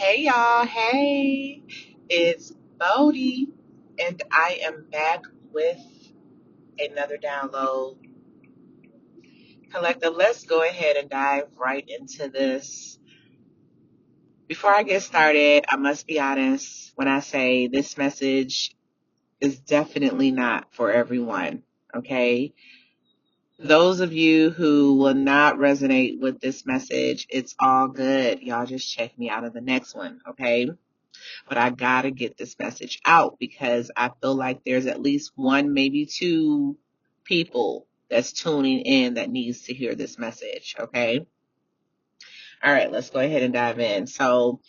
Hey y'all, hey, it's Bodie, and I am back with another download. Collective, let's go ahead and dive right into this. Before I get started, I must be honest when I say this message is definitely not for everyone, okay? Those of you who will not resonate with this message, it's all good. Y'all just check me out of the next one, okay? But I gotta get this message out because I feel like there's at least one, maybe two people that's tuning in that needs to hear this message. Okay. All right. Let's go ahead and dive in. So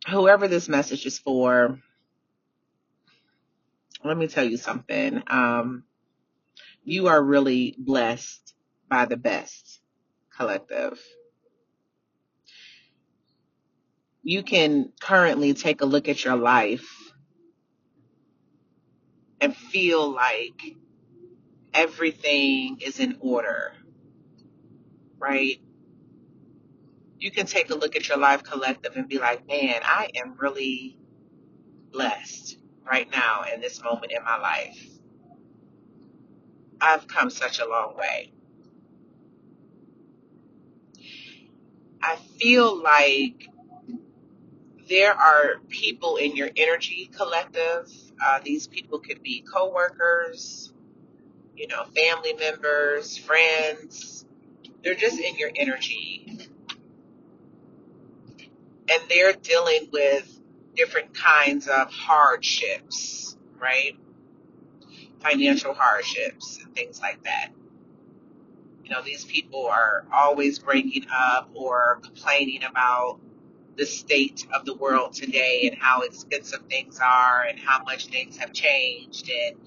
whoever this message is for, let me tell you something. You are really blessed by the best collective. You can currently take a look at your life and feel like everything is in order, right? You can take a look at your life collective and be like, man, I am really blessed right now in this moment in my life. I've come such a long way. I feel like there are people in your energy collective. These people could be coworkers, family members, friends. They're just in your energy and they're dealing with different kinds of hardships, right? Financial hardships and things like that. These people are always bringing up or complaining about the state of the world today and how expensive things are and how much things have changed. And,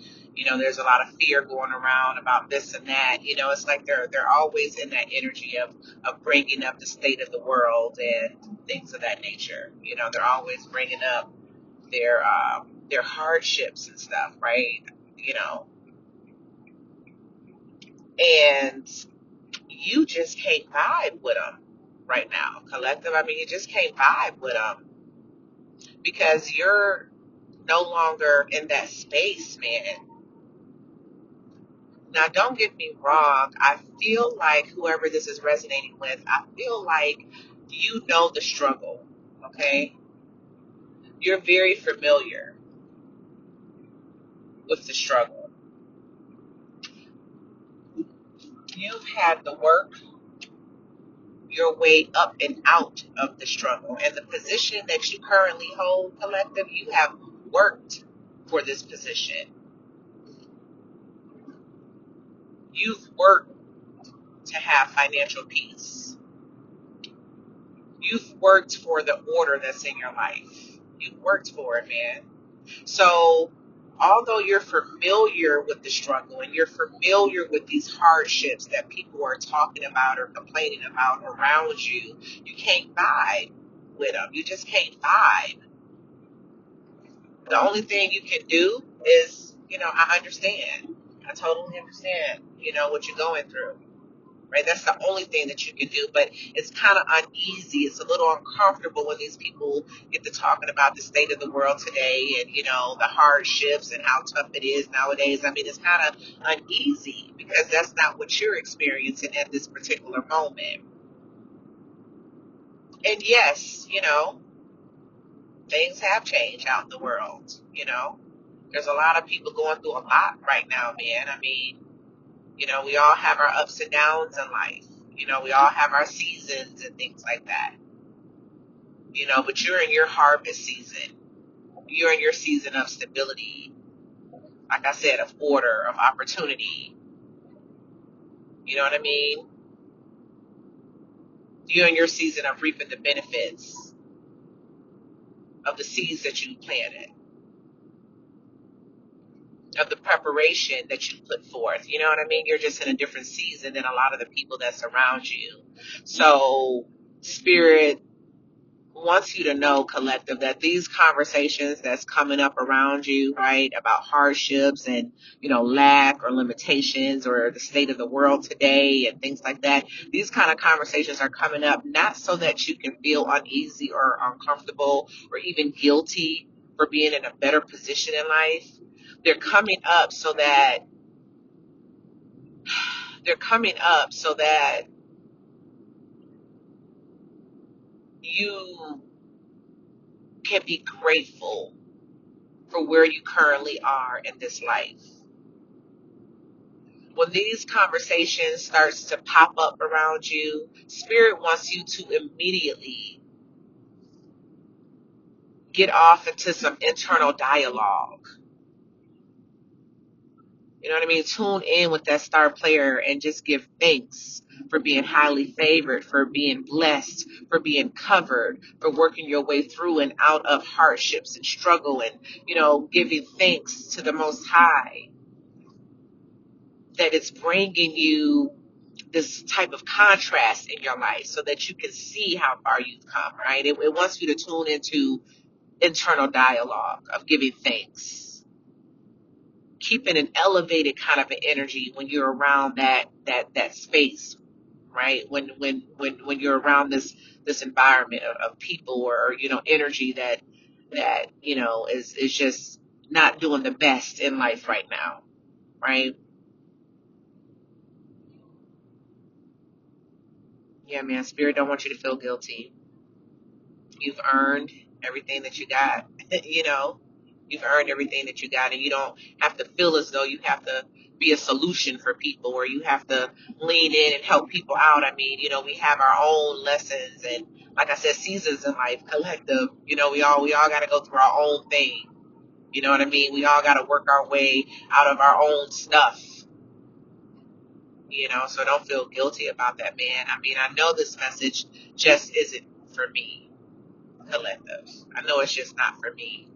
there's a lot of fear going around about this and that. It's like they're always in that energy of bringing up the state of the world and things of that nature. They're always bringing up their hardships and stuff, right? And you just can't vibe with them right now, collective. I mean, you just can't vibe with them because you're no longer in that space, man. Now, don't get me wrong. I feel like whoever this is resonating with, I feel like you know the struggle, okay? You're very familiar with the struggle. You've had to work your way up and out of the struggle. And the position that you currently hold, collective, you have worked for this position. You've worked to have financial peace. You've worked for the order that's in your life. You've worked for it, man. So, although you're familiar with the struggle and you're familiar with these hardships that people are talking about or complaining about around you, you can't vibe with them. You just can't vibe. The only thing you can do is, I understand. I totally understand, what you're going through. Right? That's the only thing that you can do. But it's kind of uneasy. It's a little uncomfortable when these people get to talking about the state of the world today and, the hardships and how tough it is nowadays. I mean, it's kind of uneasy because that's not what you're experiencing at this particular moment. And yes, things have changed out in the world. There's a lot of people going through a lot right now, man. I mean, we all have our ups and downs in life. We all have our seasons and things like that. But you're in your harvest season. You're in your season of stability. Like I said, of order, of opportunity. You know what I mean? You're in your season of reaping the benefits of the seeds that you planted, of the preparation that you put forth. You know what I mean? You're just in a different season than a lot of the people that's around you. So, spirit wants you to know, collective, that these conversations that's coming up around you, right, about hardships and, lack or limitations or the state of the world today and things like that, these kind of conversations are coming up not so that you can feel uneasy or uncomfortable or even guilty for being in a better position in life. They're coming up so that you can be grateful for where you currently are in this life. When these conversations starts to pop up around you, spirit wants you to immediately get off into some internal dialogue. You know what I mean? Tune in with that star player and just give thanks for being highly favored, for being blessed, for being covered, for working your way through and out of hardships and struggle, and, giving thanks to the Most High that it's bringing you this type of contrast in your life so that you can see how far you've come, right? It wants you to tune into internal dialogue of giving thanks, keeping an elevated kind of an energy when you're around that space, right? When you're around this environment of people or energy that is just not doing the best in life right now, right? Yeah, man, spirit don't want you to feel guilty. You've earned everything that you got. you know, you've earned everything that you got, and you don't have to feel as though you have to be a solution for people or you have to lean in and help people out. I mean, we have our own lessons and, like I said, seasons in life, collective. We all got to go through our own thing. You know what I mean? We all got to work our way out of our own stuff. So don't feel guilty about that, man. I mean, I know this message just isn't for me, collective. I know it's just not for me.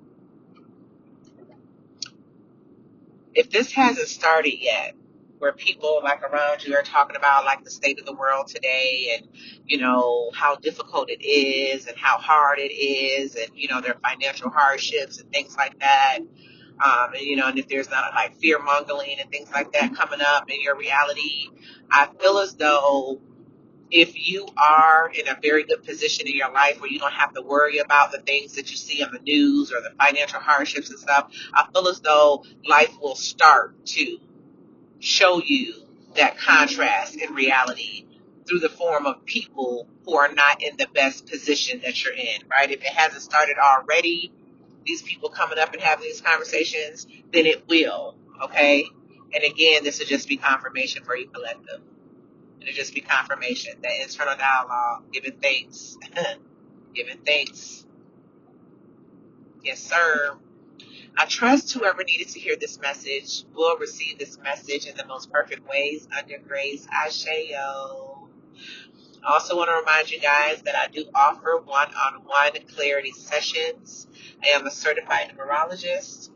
If this hasn't started yet, where people like around you are talking about like the state of the world today and, how difficult it is and how hard it is and, their financial hardships and things like that. And if there's not like fear mongering and things like that coming up in your reality, I feel as though if you are in a very good position in your life where you don't have to worry about the things that you see on the news or the financial hardships and stuff, I feel as though life will start to show you that contrast in reality through the form of people who are not in the best position that you're in, right? If it hasn't started already, these people coming up and having these conversations, then it will, okay? And again, this will just be confirmation for you, collective. It'll just be confirmation, that internal dialogue, giving thanks, giving thanks. Yes, sir. I trust whoever needed to hear this message will receive this message in the most perfect ways under grace. Asheo. I also want to remind you guys that I do offer one-on-one clarity sessions. I am a certified numerologist.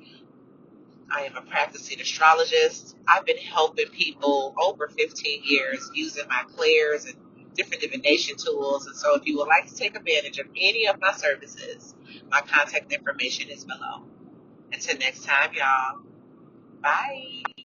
I am a practicing astrologist. I've been helping people over 15 years using my clairs and different divination tools. And so if you would like to take advantage of any of my services, my contact information is below. Until next time, y'all. Bye.